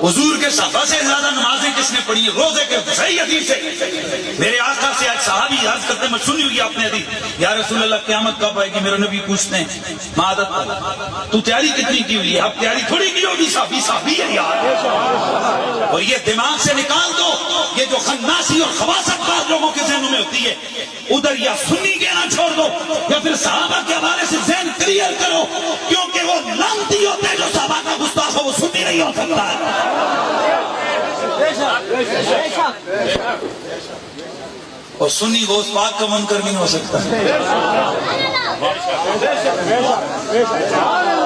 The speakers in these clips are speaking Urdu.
حضور کے صحابہ سے زیادہ نمازیں کس نے پڑھی ہیں؟ روزے کے صحیح حدیث ہے. میرے آقا سے آج صحابی یاد کرتے ہیں، میں سنی ہوئی آپ نے حدیث، یا رسول اللہ قیامت کب آئے گی؟ میرے نبی پوچھتے ہیں معادت تو تیاری کتنی کی ہوئی ہے؟ اب تیاری تھوڑی کی ہوگی، صحابی ہے یار. اور یہ دماغ سے نکال دو، یہ جو خناسی اور خباثت بعض لوگوں کے ذہنوں میں ہوتی ہے، ادھر یا سنی کہنا چھوڑ دو یا پھر صحابہ کے حوالے سے ذہن کلیئر کرو، کیونکہ وہ لعنتی ہوتے ہیں جو صحابہ کا گستاخ ہو، وہ سنی نہیں ہو سکتا ہے. اور سنی غوث پاک کا منکر نہیں ہو سکتا،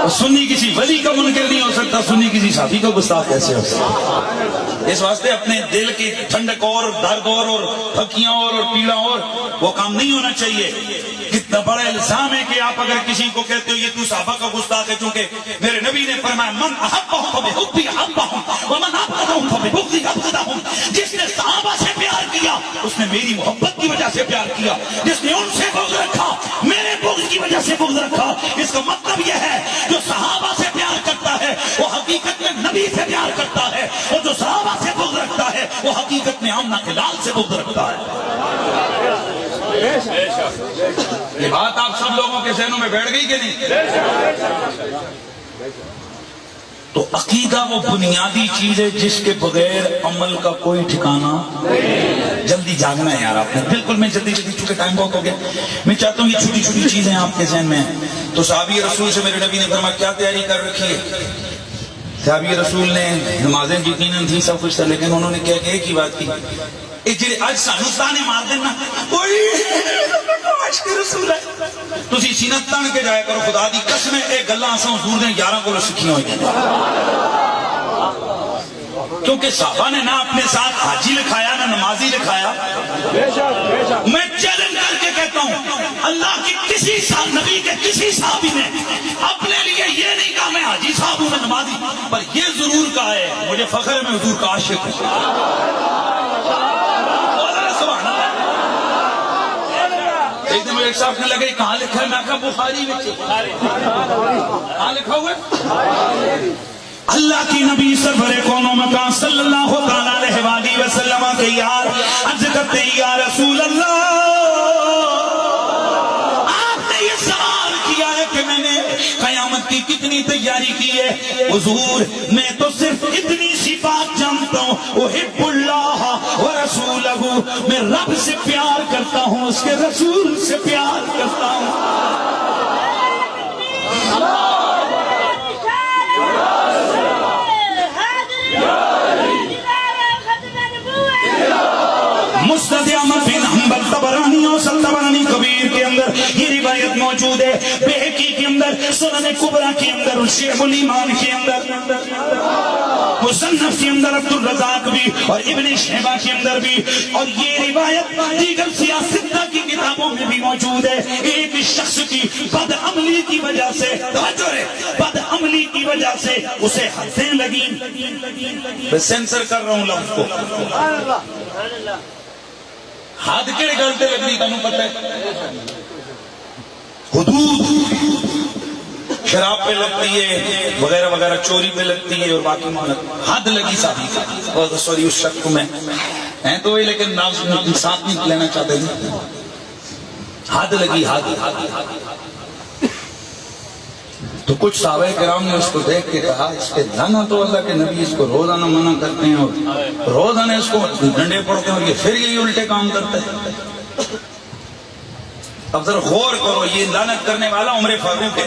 اور سنی کسی ولی کا منکر نہیں ہو سکتا، سنی کسی صحابی کا گستاخ کیسے ہو سکتا؟ اس واسطے اپنے دل کی ٹھنڈک اور درد اور پھکیاں اور پیڑا اور وہ کام نہیں ہونا چاہیے. کتنا بڑا الزام ہے کہ آپ اگر کسی کو کہتے ہو یہ تو صحابہ کا گستاخ ہے، چونکہ میرے نبی نے فرمایا من احبہم فبحبی احبہم ومن ابغضہم فببغضی ابغضہم. جس نے صحابہ سے پیار کیا اس نے میری محبت کی وجہ سے پیار کیا، جس نے ان سے بغض رکھا میرے بغض کی وجہ سے بغض رکھا. اس کا مطلب یہ ہے جو صحابہ سے پیار کرتا ہے وہ حقیقت میں نبی سے پیار کرتا ہے، اور جو صحابہ سے بغض رکھتا ہے وہ حقیقت میں آمنہ کے لال سے بغض رکھتا ہے. یہ بات آپ سب لوگوں کے ذہنوں میں بیٹھ گئی کہ نہیں؟ تو عقیدہ وہ بنیادی چیز ہے جس کے بغیر عمل کا کوئی ٹھکانہ. جلدی جاگنا ہے یار آپ نے، بالکل. میں جلدی چونکہ ٹائم بہت ہو گیا، میں چاہتا ہوں یہ چھوٹی چھوٹی چیزیں آپ کے ذہن میں ہیں. تو صحابی رسول سے میرے نبی نے فرمایا کیا تیاری کر رکھی ہے؟ صحابی رسول نے نمازیں یقیناً تھی، سب کچھ تھا، لیکن انہوں نے کیا کہ ایک ہی بات کی، اج سانو تانے مار دینا رسول ہے تسی سینت تان کے جایا کرو. خدا دی قسم اے گلاں اساں حضور نے 11 کو سکھیاں ہوئی ہیں، کیونکہ صحابہ نے نہ اپنے ساتھ حاجی لکھایا نہ نمازی لکھایا. میں چیلنج کر کے کہتا ہوں اللہ کی کسی نبی کے کسی صحابی نے اپنے لیے یہ نہیں کہا میں حاجی صاحب ہوں میں نمازی، پر یہ ضرور کہا ہے مجھے فخر ہے میں حضور کا عاشق ہوں. ایک دن ایک صاحب نے لگا کہاں لکھا ہے؟ میں کہا بخاری میں. کہاں لکھا ہوا ہے؟ اللہ کی نبی سرور کون و مکان صلی اللہ علیہ وآلہ وسلم کے یار عرض کرتے ہیں یا رسول اللہ آپ نے یہ سوال کیا ہے کہ میں نے قیامت کی کتنی تیاری کی ہے. حضور میں تو صرف اتنی سی بات جانتا ہوں احب اللہ ورسولہ، میں رب سے پیار کرتا ہوں اس کے رسول سے پیار کرتا ہوں. مسند احمد بن حنبل طبرانی اور طبرانی کبیر کے اندر یہ روایت موجود ہے، بہقی کے اندر، سنن کبریٰ کے اندر، شیخ الایمان کے اندر، مصنف کے اندر عبد الرزاق بھی اور ابن شیبہ کے اندر بھی، اور یہ روایت دیگر سیاستہ کی کتابوں میں بھی موجود ہے. ایک شخص کی بد عملی کی وجہ سے بد عملی کی وجہ سے اسے حدیں لگیں. میں سینسر کر رہا ہوں لفظ کو. حد کیڑے گلتے لگنی تمہیں پتہ ہے؟ حدود شراب پہ لگتی ہے وغیرہ وغیرہ، چوری پہ لگتی ہے اور باقی حد لگی صاحبی. سوری اس شخص کو میں ہیں تو وہی، لیکن ساتھ نہیں لینا چاہتے ہیں. حد لگی حد. تو کچھ صحابہ کرام نے اس کو دیکھ کے کہا اس پہ لعنت تو اللہ کے نبی اس کو روزانہ منع کرتے ہیں اور روزانہ اس کو ڈنڈے پڑتے ہیں اور یہ پھر یہی الٹے کام کرتے ہیں. اب ذرا غور کرو، یہ لعنت کرنے والا عمر فاروق ہے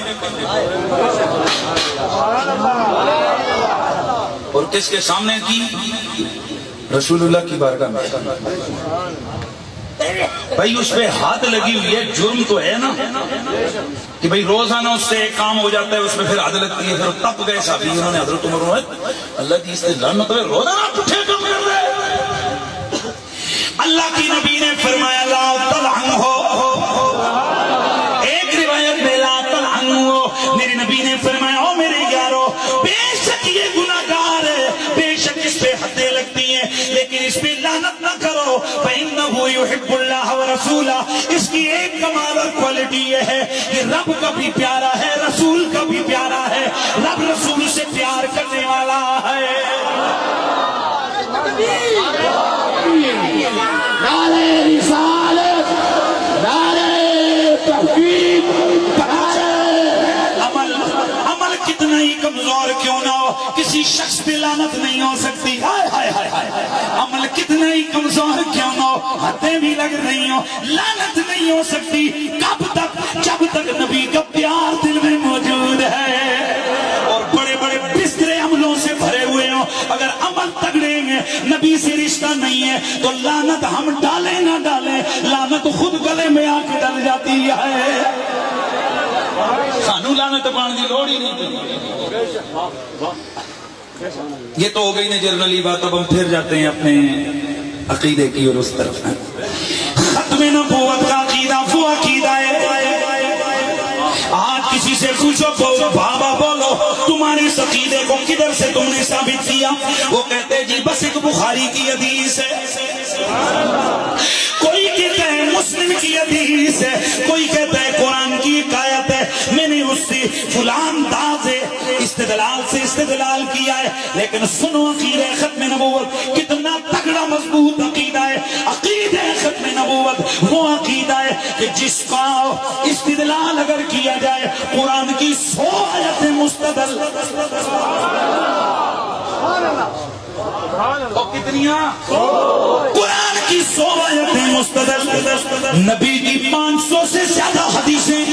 اور کس کے سامنے کی؟ رسول اللہ کی بارگاہ میں. بھائی اس پہ حد لگی ہوئی ہے، جرم تو ہے نا کہ بھائی روزانہ اس سے ایک کام ہو جاتا ہے، اس میں پھر حد لگتی ہے. پھر تپ گئے صحابی، انہوں نے حضرت عمر اللہ کی اس سے لعنت ہے، روزانہ پٹھے کم کر رہے. اللہ کی نبی نے فرمایا لا تلعنہ. ایک روایت میں لا تلعنہ، میرے نبی نے فرمایا او میرے یارو بے شک یہ گناہگار ہے، بے شک اس پہ حدیں لگتی ہیں، لیکن اس پہ لعنت نہ کرو. فإنہ یحب اللہ ورسولہ. اس کی ایک کمال اور کوالٹی یہ ہے کہ رب کا بھی پیارا ہے، رسول کا بھی پیارا ہے. رب رسول سے پیار کرنے والا نعرہ رسالت، نعرہ تحقیق، عمل کتنا ہی کمزور کیوں نہ ہو، کسی شخص پہ لعنت نہیں ہو سکتی. ہائے ہائے ہائے ہائے. عمل کتنا ہی کمزور کیوں نہ ہو، حدیں بھی لگ رہی ہوں، لعنت نہیں ہو سکتی. کب تک؟ جب تک نبی کا پیار دل میں موجود ہے اور بڑے بڑے بسترے عملوں سے بھرے ہوئے ہوں. اگر عمل تگڑے ہیں، نبی سے رشتہ نہیں ہے، تو لعنت ہم ڈالیں نہ ڈالیں، لعنت خود گلے میں آ کے ڈل جاتی ہے. سانو لعنت پان کی لوڑ ہی نہیں تھی. یہ تو ہو گئی نا جنرلی بات. اب ہم پھر جاتے ہیں اپنے عقیدے کی اور اس طرف. ختم نبوت کا عقیدہ وہ عقیدہ ہے. آج کسی سے پوچھو بابا بولو تمہارے اس عقیدے کو کدھر سے تم نے ثابت کیا؟ وہ کہتے جی بس ایک بخاری کی حدیث ہے، کوئی کہتا ہے مسلم کی حدیث ہے، کوئی کہتا ہے قرآن کی ایک آیت ہے، میں نے اس سے فلان انداز استدلال سے استدلال کیا ہے. لیکن سنو عقیدہ ختم نبوت کتنا تگڑا مضبوط عقیدہ ہے. عقیدہ ختم نبوت وہ عقیدہ ہے کہ جس کا استدلال اگر کیا جائے قرآن کی 100 آیتیں مستدل، کتنیاں؟ قرآن کی 100 آیتیں مستدل، نبی کی 500 سے زیادہ حدیثیں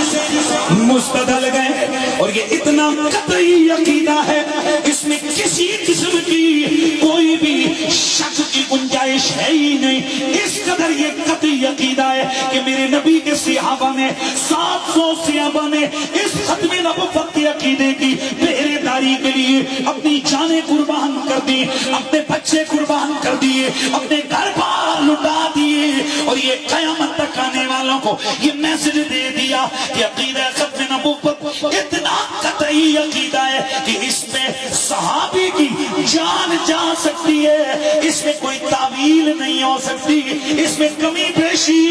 مستدل گئے. اور یہ اتنا قطعی عقیدہ ہے، اس میں کسی قسم کی کوئی بھی شک کی گنجائش ہے ہی نہیں. اس قدر یہ قطعی عقیدہ ہے کہ میرے نبی کے صحابہ نے 700 صحابہ نے اس ختم نبوت کے عقیدے کی پہرے داری کے لیے اپنی جانیں قربان کر دی، اپنے بچے قربان کر دیے، اپنے گھر بار لٹا دیے. اور یہ قیامت تک آنے والوں کو یہ میسج دے دیا کہ عقیدہ ختم نبوت اتنا قطعی عقیدہ ہے کہ اس میں صحابی کی جان جا سکتی ہے، اس میں کوئی تعویل نہیں ہو سکتی، اس میں کمی بیشی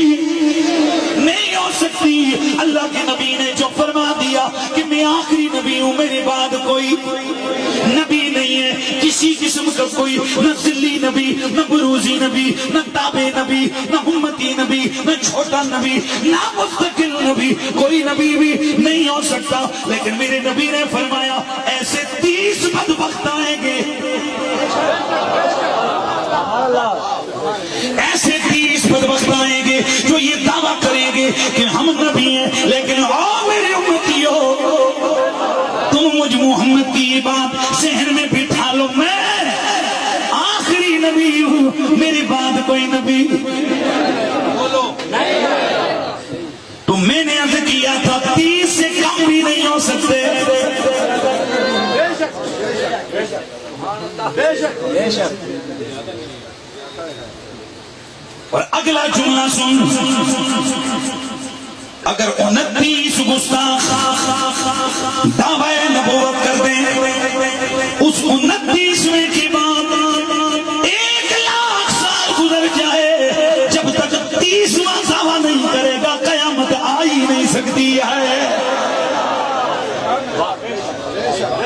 نہیں ہو سکتی. اللہ کے نبی نے جو فرما دیا کہ میں آخری نبی ہوں، میرے بعد کوئی نبی نہیں ہے، کسی قسم کا کوئی نہ ذلی نبی، نہ بروزی نبی، نہ تابع نبی، نہ امتی نبی، نہ چھوٹا نبی، نہ مستقل نبی، کوئی نبی بھی نہیں ہو سکتا. لیکن میرے نبی نے فرمایا ایسے 30 بدبخت آئیں گے، ایسے 30 بدبخت آئیں گے جو یہ دعویٰ کریں گے کہ ہم نبی ہیں، لیکن آؤ میرے امتیوں تم مجھ محمد کی یہ بات ذہن میں بٹھا لو، میں آخری نبی ہوں، میرے بعد کوئی نبی بولو تو میں نے عرض کیا تھا 30 سے کم بھی نہیں ہو سکتے. اور اگلا جملہ سن، اگر 29 گستاخ دعوی نبوت کر دیں، اس 29ویں کی بات 1,00,000 سال گزر جائے، جب تک 30واں دعویٰ نہیں کرے گا قیامت آ ہی نہیں سکتی ہے.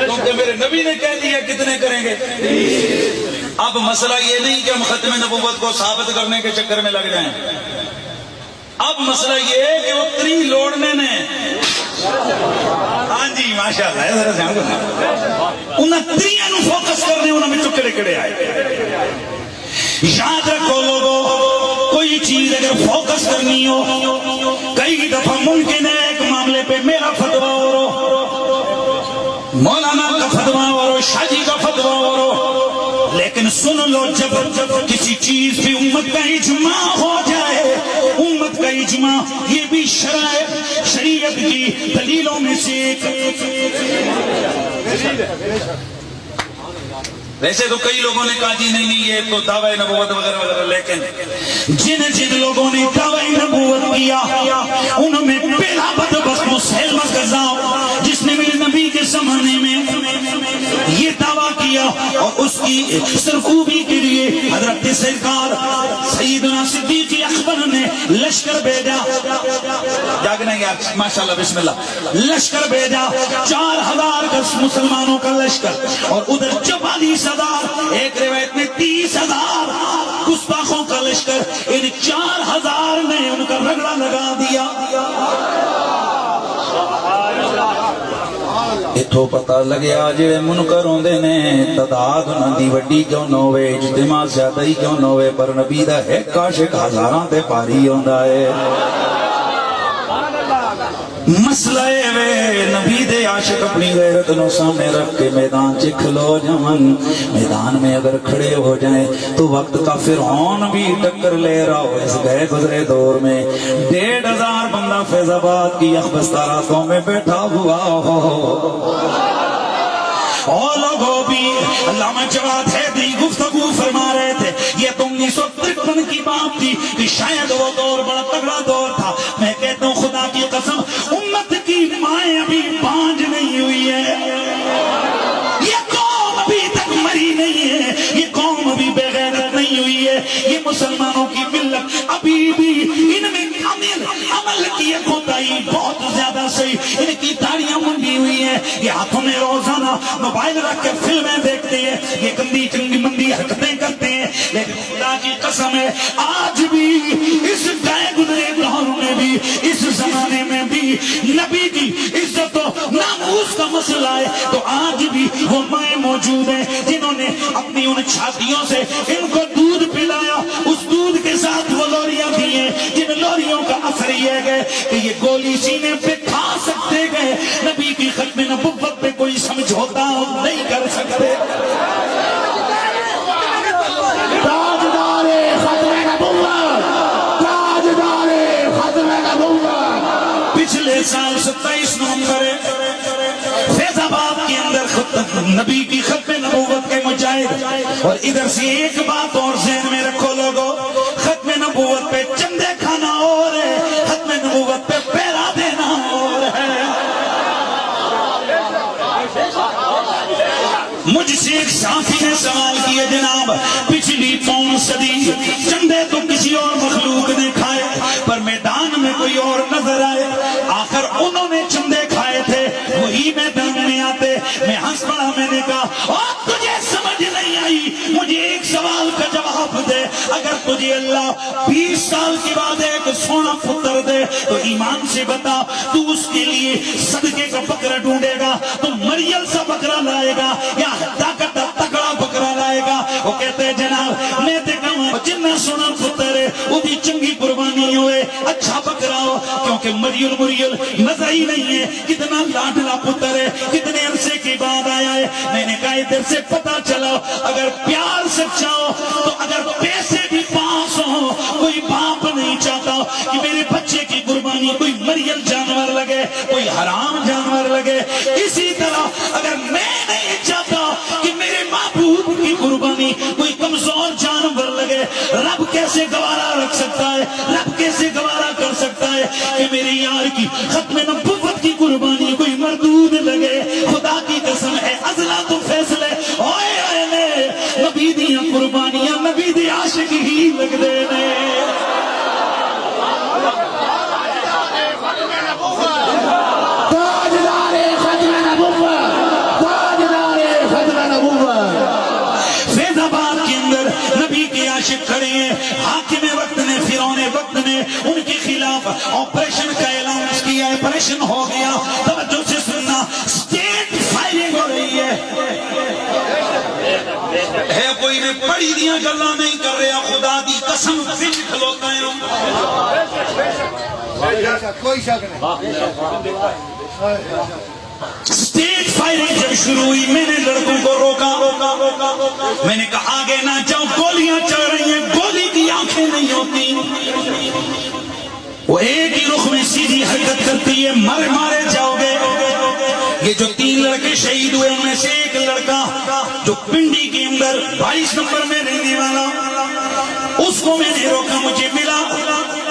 کیونکہ میرے نبی نے کہہ دیا کتنے کریں گے. اب مسئلہ یہ نہیں کہ ہم ختم نبوت کو ثابت کرنے کے چکر میں لگ جائیں، اب مسئلہ یہ ہے کہ وہ 3 لوڑنے نے، ہاں جی ماشاء اللہ انہیں 3 نو فوکس کرنے، انہوں میں چکڑے کڑے آئے. یاد رکھو لوگوں، کوئی چیز اگر فوکس کرنی ہو، کئی دفعہ ممکن ہے ایک معاملے پہ میرا فتویٰ ہو، مولانا کا فتویٰ ہو، شاہ جی کا فتویٰ ہو، لیکن سن لو جب کسی چیز پہ امت کا اجماع ہو جائے، امت کا اجماع یہ بھی شریعت کی دلیلوں میں سے ایک. ویسے تو کئی لوگوں نے کہا جی نہیں یہ تو دعوی نبوت وغیرہ وغیرہ، لیکن جن لوگوں نے دعوی نبوت کیا ان میں پہلا بدبخت مسلمہ کذاب، جس نے میرے نبی کے زمانے میں یہ دعویٰ کیا اور اس کی سرکوبی کے لیے حضرت سرکار سیدنا صدیق اکبر نے لشکر بھیجا. جاگنا یار ماشاءاللہ بسم اللہ. لشکر بھیجا 4000 کا مسلمانوں کا لشکر، اور ادھر 44,000، ایک روایت میں 30,000 گستاخوں کا لشکر. ان اتھو پتہ لگیا جڑے منکر ہوندے نے تعداد انہاں دی وڈی کیوں نہ ہوئے، اجتماع زیادہ ہی کیوں نہ ہوئے، پر نبی دا ایک عاشق ہزاراں تے بھاری ہوندا ہے۔ مسئلہ وے نبی دے عاشق اپنی غیرت نو سامنے رکھ کے میدان چ کھلو جاون، میدان میں اگر کھڑے ہو جائیں تو وقت کا فرعون بھی ٹکر لے رہا ہو۔ اس گئے گزرے دور میں 1500 بندہ فیض آباد کی یخبستہ راتوں میں بیٹھا ہوا ہو، اور لوگوں بھی علامہ جواد حیدری گفتگو فرما رہے تھے، یہ تو 1953 کی بات تھی کہ شاید وہ دور بڑا تگڑا دور تھا۔ میں کہتا ہوں خدا کی قسم امت کی مائیں ابھی بانج نہیں ہوئی ہے، یہ قوم ابھی تک مری نہیں ہے، یہ قوم ابھی بے غیرت نہیں ہوئی ہے، یہ مسلمانوں کی ملت ابھی بھی ان میں عمل کی کوتاہی بہت زیادہ صحیح، ان کی داڑیاں منڈی ہوئی ہیں، یہ ہاتھوں میں روزانہ موبائل رکھ کے فلمیں دیکھتے ہیں، یہ گندی چنگی مندی حرکتیں کرتے ہیں، لیکن خدا کی قسم ہے آج بھی اس گئے گزرے دور میں بھی اس زمانے میں بھی نبی کی عزت و ناموس کا مسئلہ ہے تو آج بھی وہ مائیں موجود ہیں جنہوں نے اپنی ان چھاتیوں سے ان کو دودھ پلایا، اس دودھ کے ساتھ وہ لوریاں بھی ہیں جن لوریوں کا اثر یہ گئے کہ یہ گولی سینے پہ کھا سکتے گئے، نبی کی ختم نبوت پہ کوئی سمجھوتا نہیں کر سکتے۔ تاجدار ختم نبوت، تاجدار ختم نبوت۔ پچھلے سال 27 نومبر فیض آباد کے اندر نبی کی ختم نبوت کے مجاہد، اور ادھر سے ایک بات اور ذہن میں رکھو لوگو، ختم نبوت پہ چندے کھانا اور ہے، ختم نبوت پہ پیرا دینا اور ہے۔ مجھ سے ایک صحافی نے سوال کیا جناب پچھلی پون صدی چندے تو کسی اور مخلوق نے کھائے پر میدان میں کوئی اور نظر آئے، آخر انہوں نے چندے کھائے تھے وہی میدان میں آتے۔ میں ہنس پڑا، میں نے کہا اور تجھے سمجھ نہیں آئی، مجھے ایک سوال کا جواب دے، اگر تجھے اللہ 20 سال کے بعد ایک سونا پتر دے تو ایمان سے بتا تو اس کے لیے صدقے کا بکرا ڈھونڈے گا، تو مریل سا بکرا لائے گا یا طاقت تکڑا بکرا لائے گا؟ وہ کہتے ہیں جناب میں تے کہوں جنہ سونا پتر ہے وہ بھی چنگی قربانی ہوئے، اچھا بکرا ہو، کیونکہ مریل مزہ ہی نہیں ہے، کتنا لاڈلا پتر ہے، کتنے عرصے کے بعد آیا ہے۔ میں نے کہا ادھر سے پتا چلا اگر پیار سچا ہو تو اگر پیسے بھی پاس ہو کوئی باپ نہیں چاہتا کہ میرے بچے کی قربانی کوئی مریل جانور لگے، کوئی حرام جانور لگے۔ اسی طرح اگر میں نہیں چاہتا کہ میرے معبود کی قربانی کوئی کمزور جانور لگے، رب کیسے گوارا رکھ سکتا ہے، رب کیسے گوارا کر سکتا ہے کہ میرے یار کی ختم نبوت کی قربانی کوئی مردود لگے؟ خدا کی قسم ہے ازلا تو فیصلے ہوئے نبی دیاں قربانیاں نبی دی عاشق ہی لگ دے نے۔ تاجدار ختم نبوت، تاجدار ختم نبوت۔ فیض آباد کے اندر نبی کے عاشق کھڑے ہیں، حاکم وقت نے فرعون وقت نے ان کے خلاف آپریشن کا اعلان کیا، آپریشن ہو گیا، توجہ سے سننا، اسٹیٹ فائرنگ ہو رہی ہے کوئی میں پڑھی دیاں گلاں نہیں کر رہا، خدا دی قسم سے کھلوتا ہے کوئی شک نہیں۔ اسٹیٹ فائرنگ جب شروع ہوئی میں نے لڑکوں کو روکا، میں نے کہا آگے نہ جاؤ، گولیاں چل رہی ہیں، گولی کی آنکھیں نہیں ہوتی، وہ ایک ہی رخ میں سیدھی حرکت کرتی ہے، مارے جاؤ گے۔ یہ جو 3 لڑکے شہید ہوئے ان میں سے ایک لڑکا جو پنڈی کے اندر 22 نمبر میں رہنے والا، اس کو میں نے روکا، مجھے ملا،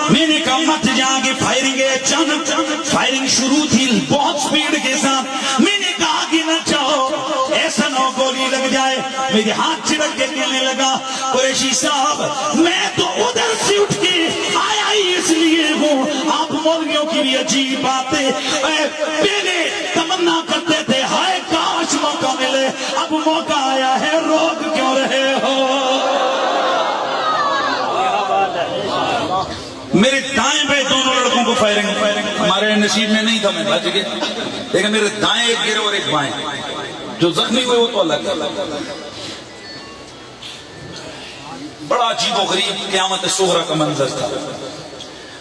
میں نے کہا مت جا کے فائرنگ ہے۔ اچانک فائرنگ شروع تھی بہت سپیڈ کے ساتھ، میں نے کہا کہ نہ جاؤ ایسا نہ گولی لگ جائے، میرے ہاتھ چھڑک کے کہنے لگا قریشی صاحب میں تو ادھر سے اٹھ کے آیا ہی اس لیے ہوں، آپ مولویوں کی بھی عجیب باتیں پہلے تمنا کرتے تھے ہائے کاش موقع ملے، اب موقع آیا ہے روک کیوں رہے ہو؟ میرے دائیں پہ دونوں لڑکوں کو فائرنگ، ہمارے نصیب میں نہیں تھا، میں بچ گیا، لیکن میرے دائیں ایک گرے اور ایک بائیں، جو زخمی ہوئے وہ تو الگ ہے۔ بڑا عجیب و غریب قیامت صغریٰ کا منظر تھا،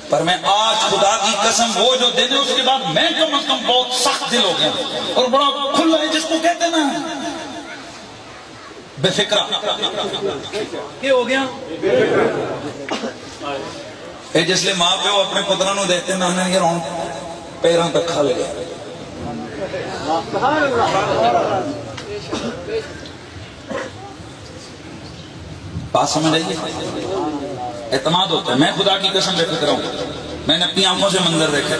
پر میں آج خدا کی قسم وہ جو دن ہے اس کے بعد میں کم از کم بہت سخت دل ہو گیا اور بڑا کھلا ہے، جس کو کہتے ہیں نا بے فکرہ، کیا ہو گیا؟ اے جس لئے ماں پہ وہ اپنے پتروں نو دیکھتے ہیں نا انہیں یہ رون پیران تک کھا لگے، بات سمجھ آئیے؟ اعتماد ہوتا ہے۔ میں خدا کی قسم بے فکر ہوں، میں نے اپنی آنکھوں سے منظر دیکھا،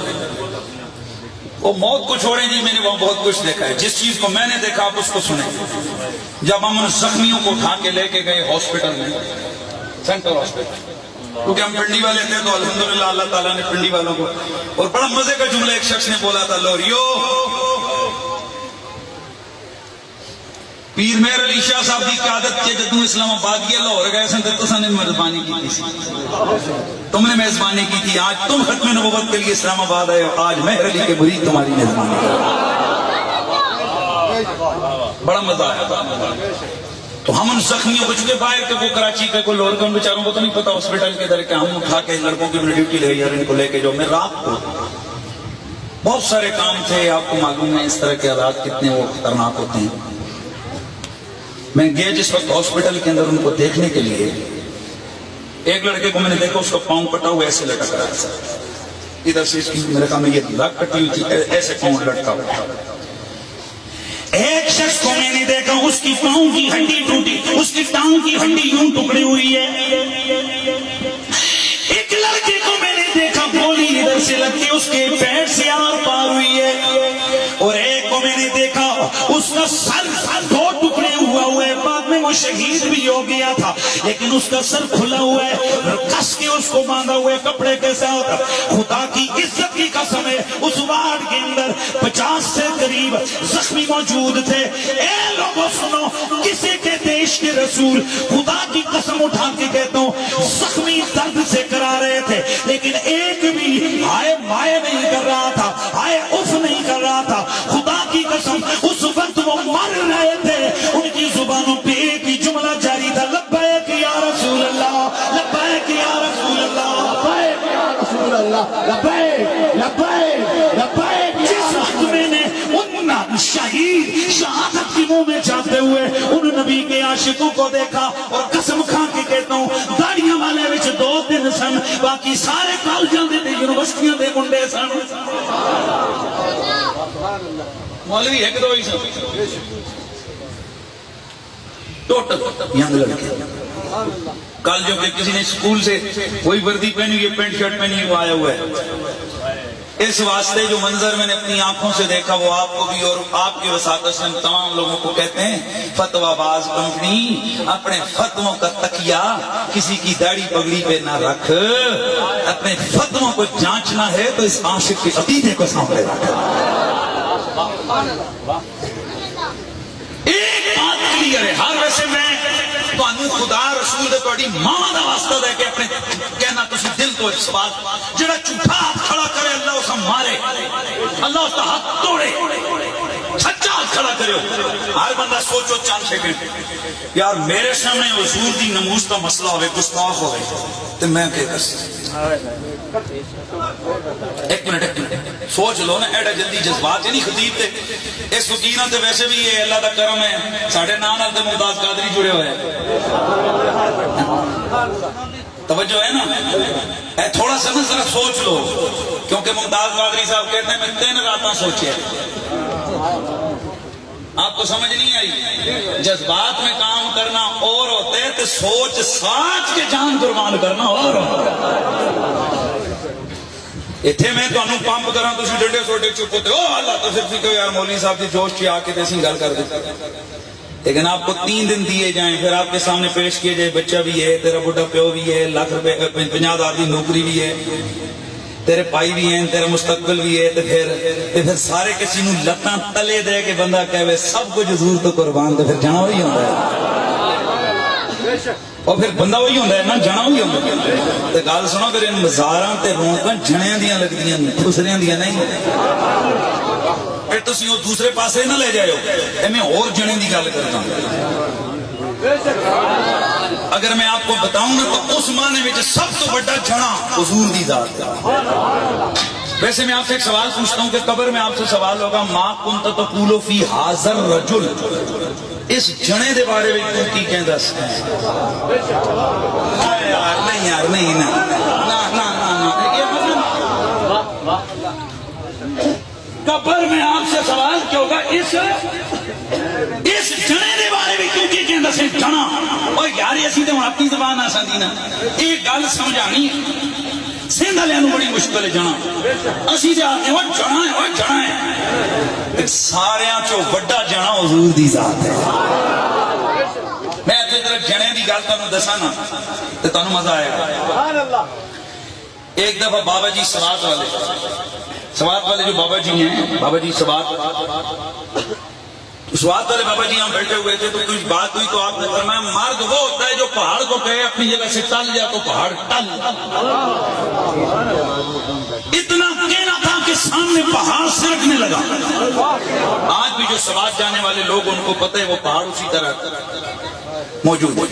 وہ موت کو چھوڑیں جی، میں نے وہاں بہت کچھ دیکھا ہے، جس چیز کو میں نے دیکھا آپ اس کو سنیں۔ جب ہم ان زخمیوں کو اٹھا کے لے کے گئے ہاسپٹل میں، سینٹرل ہاسپٹل، کیونکہ ہم پنڈی والے تھے تو الحمدللہ اللہ تعالیٰ نے پنڈی والوں کو، اور بڑا مزے کا جملہ ایک شخص نے بولا تھا، لوریو پیر مہر علی شاہ صاحب کی قیادت کے جدوں اسلام آباد کے لاہور گئے سن تو نے میزبانی کی تھی، تم نے میزبانی کی تھی، آج تم ختم نبوت کے لیے اسلام آباد آئے ہو، آج مہر علی کے مرید تمہاری میزبانی کر، بڑا مزہ آیا۔ تو ہم ان زخمیوں کو چکے باہر کے وہ کراچی کے کوئی لوگ ان بیچاروں کو تو نہیں پتا ہاسپٹل کے در کے، ہم اٹھا کے لڑکوں کی ڈیوٹی لے یار ان کو لے کے جو میں رات کو بہت سارے کام تھے، آپ کو معلوم ہے اس طرح کے حالات کتنے وہ خطرناک ہوتے ہیں۔ میں گیا جس وقت ہاسپٹل کے اندر ان کو دیکھنے کے لیے، ایک لڑکے کو میں نے دیکھا اس کا پاؤں کٹا ہوا ایسے لٹک رہا تھا، ادھر سے اس کی میرے کام میں یہ لگ کٹی ہوئی تھی، ایسے پاؤں لٹکا ہوا۔ ایک شخص کو میں نے دیکھا اس کی پاؤں کی ہڈی ٹوٹی، اس کی ٹانگ کی ہڈی یوں ٹکڑی ہوئی ہے۔ ایک لڑکے کو میں نے دیکھا گولی ادھر سے لگ کے اس کے پیٹ سے آر پار ہوئی ہے، اور ایک کو میں نے دیکھا اس کا سر دو ٹکڑے ہوا ہے، بعد میں وہ شہید بھی ہو گیا تھا لیکن اس کا سر کھلا ہوا ہے، کس کے اس کو باندھا ہوا ہے کپڑے کے ساتھ۔ خدا کی عزت کی قسم ہے اس وارڈ کے اندر 50 سے قریب زخمی موجود تھے۔ اے لوگوں سنو، کسی کے دیش کے رسول خدا کی قسم اٹھا کے کہتا ہوں زخمی درد سے کرا رہے تھے، لیکن ایک بھی ہائے مائے نہیں کر رہا تھا، ہائے اف نہیں کر رہا تھا۔ خدا کی قسم اس وقت وہ مر رہے تھے، ان کی زبانوں پہ ایک ہی جملہ جاری تھا، لبیک یا رسول اللہ، لبیک یا رسول اللہ، لبیک یا رسول اللہ، لبیک لبیک لبیک۔ جس وقت میں نے ان شہید شہادت کی منہ میں جاتے ہوئے ان نبی کے عاشقوں کو دیکھا، اور قسم کھا کے کہتا ہوں داڑیاں والے وچ 2-3 سن، باقی سارے کالجاں دے یونیورسٹیاں دے منڈے سن، مولوی ایک دو ہی سن، ٹوٹل ینگ لڑکے۔ کل جو کہ کسی نے اسکول سے وہی وردی پہنی ہوئی، پینٹ شرٹ پہنی ہوئی آیا ہوا ہے۔ اس واسطے جو منظر میں نے اپنی آنکھوں سے دیکھا وہ آپ کو بھی اور آپ کی وساطت سے تمام لوگوں کو کہتے ہیں فتویٰ باز کمپنی، اپنے فتووں کا تکیہ کسی کی داڑھی پگڑی پہ نہ رکھ، اپنے فتووں کو جانچنا ہے تو اس عاشق کے عقیدے کو سامنے رکھ۔ ایک بات کلیئر ہے، ہر ویسے میں تانوں خدا رسول دے تہاڈی ماں دا واسطہ دے کے اپنے کہنا تسی دل تو اس بات جڑا جھوٹا ہاتھ کھڑا کرے اللہ اس مارے، اللہ اس کا ہاتھ توڑے، سچا ہاتھ کھڑا کرے۔ ہر بندہ سوچو چند سیکنڈ، یار میرے سامنے حضور دی نموز کا مسئلہ ہوئے، گستاخ ہوئے تو میں کیا کر سکتا؟ ایک منٹ سوچ لو نا، ایڈا جلدی جذبات نہیں خطیب تے اس فقیران تے ویسے بھی یہ اللہ دا کرم ہے، ساڑھے نام تے ممتاز قادری جڑے ہوئے توجہ ہے نا، اے تھوڑا سا ذرا سوچ لو، کیونکہ ممتاز قادری صاحب کہتے ہیں میں 3 راتاں سوچے، آپ کو سمجھ نہیں آئی؟ جذبات میں کام کرنا اور ہوتے ہے تو سوچ ساچ کے جان قربان کرنا اور اتھے میں تو انہوں پامپ کراں تو سی ڈنڈے سوٹے چپ ہوتے ہو اللہ تو صرف کہ یار مولوی صاحب کی جوش کی آکے دیسی گل کر دیتا، لیکن آپ کو 3 دن دیے جائیں، پھر آپ کے سامنے پیش کیے جائے بچہ بھی ہے، تیرا بڑھا پیو بھی ہے، لاکھ روپے 50,000 کی نوکری بھی ہے، تیرے پائی بھی ہیں، تیرا مستقبل بھی ہے، تو پھر سارے کسی نو لتاں تلے دے کے بندہ کہے سب کچھ حضور تو قربان، تو پھر جانا وہی ہوتا ہے۔ اور پھر بندہ وہی ہوتا ہے نا، جنا وہی ہوتا ہے. تے گل سنو، پھر ان مزاراں تے رونقاں جنیاں دیاں لگدیاں نے، خسریاں دیاں نہیں. پھر تسی وہ دوسرے پاسے نہ لے جاؤ، میں اور جنے دی گل کرتا ہوں. اگر میں آپ کو بتاؤں نا تو اس معنی میں سب تو بڑا جنا حضور دی ذات ہے. ویسے میں آپ سے ایک سوال پوچھتا ہوں کہ قبر میں آپ سے سوال ہوگا، ما کنت تقول فی حاضر رجل، اس جنے دے بارے میں تو کی کہیں دس. یار نہیں، یار نہیں، قبر میں آپ سے سوال کیا ہوگا، اس جنے دے بارے میں کیوں کہ دس جنا. اور یار اسی تو اپنی زبان آ سکتی نا، یہ گل سمجھانی سندھ والے بڑی مشکل ہے. جنا اسی جا وہ جنا ہے، وہ جنا ہے. سارے چو بڑا جنا حضور دی ذات ہے. میں جنے دی گل تمہیں دسا نا تو تمہیں مزہ آئے گا. ایک دفعہ بابا جی سوات والے جو بابا جی ہیں، بابا جی سوات والے بابا جی یہاں بیٹھے ہوئے تھے تو کچھ بات ہوئی تو آپ نے فرمایا، مرد وہ ہوتا ہے جو پہاڑ کو کہے اپنی جگہ سے ٹل جائے تو پہاڑ ٹل. اتنا کہنا تھا کہ سامنے پہاڑ سرکنے لگا. آج بھی جو سوات جانے والے لوگ ان کو پتہ ہے وہ پہاڑ اسی طرح موجود ہے.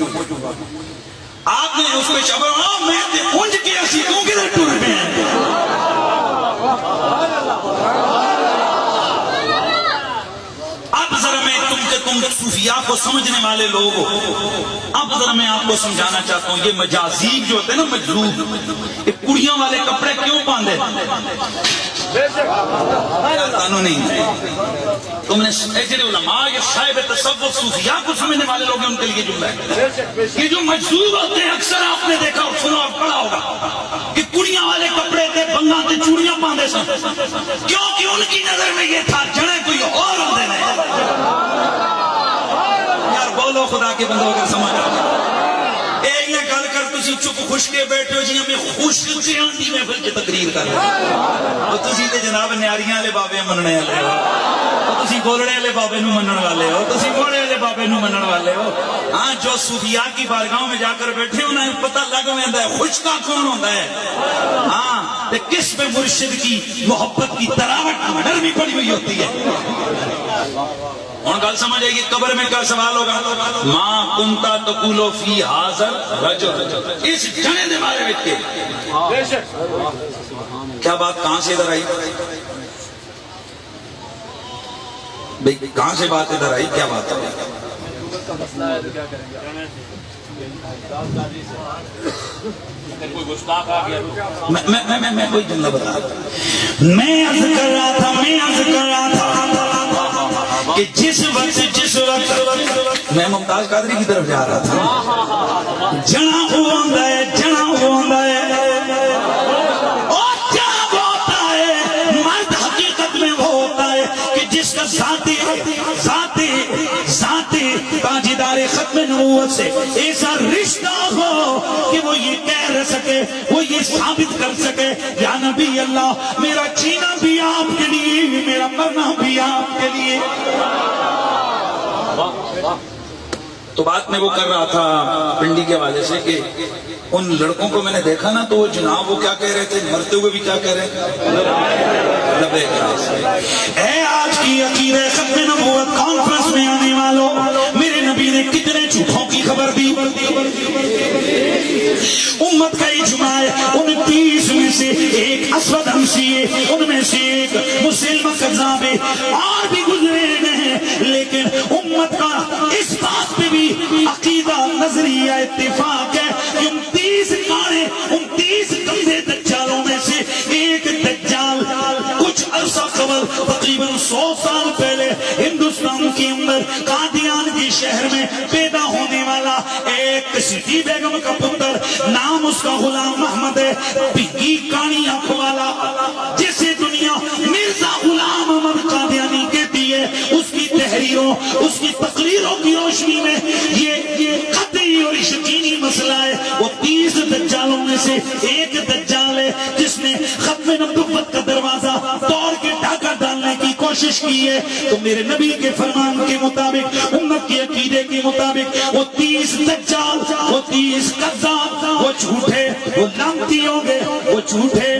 آپ نے اس پہ شبر میں اونج کے اسی کیوں کدھر ٹور پہ ہیں. اب ذرا میں تم صوفیاء کو سمجھنے والے لوگ ہو، اب ذرا میں آپ کو سمجھانا چاہتا ہوں، یہ مجازیب جو ہوتے ہیں نا، مجذوب، یہ کڑیاں والے کپڑے کیوں باندھے؟ تم نے ایسے علماء یہ صاحب تصوف صوفیاء کو سمجھنے والے لوگ ہیں، ان کے لیے جملہ ہے. یہ جو مجذوب ہوتے ہیں اکثر آپ نے دیکھا اور سنا اور پڑھا ہوگا کہ کڑیاں والے کپڑے تھے، بنگا تھے، چوڑیاں باندھے سن، کیونکہ ان کی نظر میں یہ تھا جڑے کوئی اور ہوتے ہیں. یار بولو خدا کے بندوں کا سمجھ ایک یہ گل کر تسی چپ خوش کے بیٹھے ہو جی ہمیں خوش سے آندھی میں پھر تقریر کر رہے تسی تے جناب نیاریاں والے بابے مننے والے ہو، تسی گولڑے والے بابے نو منن والے ہو، تسی گھوڑے والے بابے نو منن والے ہو. ہاں جو صوفیاء کی بارگاہوں میں جا کر بیٹھے انہیں پتہ لگ ویندا ہے خوش کا کون ہوتا ہے. ہاں تے کس پہ مرشد کی محبت کی تراوٹ نرمی پڑی ہوئی ہوتی ہے. اور گل سمجھ آئے گی. قبر میں کیا سوال ہوگا، ما کنتا تقول فی حاضر رجل، اس جنے دے بارے میں کیا بات کہاں سے ادھر آئی بھئی، کہاں سے بات ادھر آئی، کیا بات ہے؟ میں کوئی جملہ بتا میں عرض کر رہا تھا کہ جس وقت میں ممتاز قادری کی طرف جا رہا تھا، جنا ہوتا ہے اور کیا ہوتا ہے، مرد حقیقت میں وہ ہوتا ہے کہ جس کا ذاتی تاجدار ختم نبوت سے ایسا رشتہ ہو کہ وہ یہ کہہ سکے، وہ یہ ثابت کر سکے، یا نبی اللہ میرا جینا بھی آپ کے لیے، میرا مرنا بھی آپ کے لیے. تو بات میں وہ کر رہا تھا پنڈی کے حوالے سے کہ ان لڑکوں کو میں نے دیکھا نا تو وہ جناب وہ کیا کہہ رہے تھے، مرتے ہوئے بھی کیا کہہ رہے تھے. اے آج کی عقیدہ ختم نبوت کانفرنس میں آنے والوں، میرے نبی نے کتنے جھوٹوں کی خبر دی. امت کا اجماع ہے 29 میں سے ایک اسود ہمشی ہے، ان میں سے ایک مسلم کذاب ہے، اور بھی گزرے ہیں، لیکن امت کا اس بات پہ بھی عقیدہ نظریہ اتفاق ہے کہ 29 گندے دجالوں میں سے ایک دجال کچھ عرصہ قبل تقریباً 100 سال پہلے ہندوستان کے اندر قادیان کے شہر میں پیدا ہونے والا ایک سٹی بیگم کا پتر، نام اس کا غلام محمد ہے، بگی کانی آنکھ والا، جسے دنیا مرزا غلام احمد قادیانی کہتی ہے. اس کی تحریروں، اس کی تقریروں کی روشنی میں یہ قطعی اور یقینی مسئلہ ہے وہ 30 دجالوں میں سے ایک دجال ہے جس نے ختم نبوت کا دروازہ توڑ کے ڈھاکہ ڈالنے کی کوشش کی ہے. تو میرے نبی کے فرمان کے مطابق، امت کے عقیدے کے مطابق وہ 30 دجال لامتیوں گے وہ جھوٹے،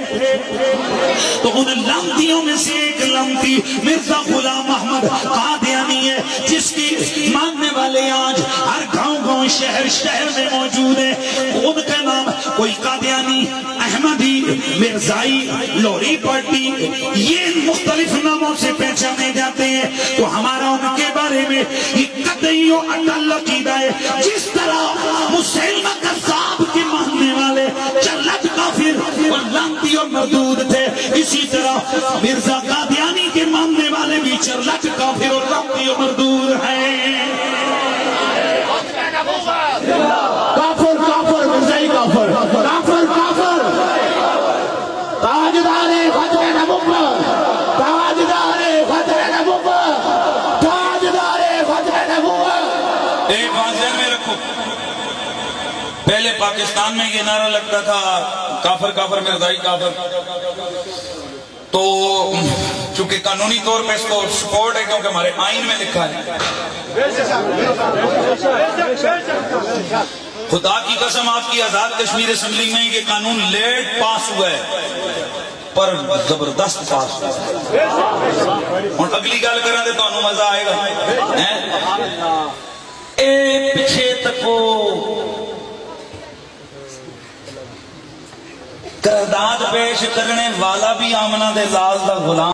تو ان لامتیوں میں سے ایک لامتی مرزا غلام احمد قادیانی ہے، جس کی ماننے والے آج ہر گاؤں گاؤں شہر شہر میں موجود ہے۔ ان کا نام کوئی قادیانی، احمدی، مرزائی، لوری پارٹی، یہ مختلف ناموں سے پہچانے جاتے ہیں۔ تو ہمارا ان کے بارے میں یہ قطعی و اٹل عقیدہ ہے، جس طرح مسلمہ کذاب کے ماننے والے چلت کافر اور لعنتی اور مردود تھے، اسی طرح مرزا قادیانی کے ماننے والے بھی چلت کافر اور لعنتی اور مردود ہیں۔ کافر کافر مرزائی کافر کافر کافر، تاجدار ختم نبوت، تاجدار ختم نبوت، تاجدار ختم نبوت۔ ایک بات ذہن میں رکھو، پہلے پاکستان میں یہ نعرہ لگتا تھا کافر کافر مرزائی کافر، تو چونکہ قانونی طور پہ اس کو سپورٹ ہے کیونکہ ہمارے آئین میں لکھا ہے۔ خدا کی قسم آپ کی آزاد کشمیر اسمبلی میں یہ قانون لیٹ پاس ہوا ہے پر زبردست پاس ہوا ہے۔ اور اگلی گل کریں تو تمہیں مزہ آئے گا۔ اے پیچھے تکو قرارداد پیش کرنے والا بھی آمنہ دے لال دا غلام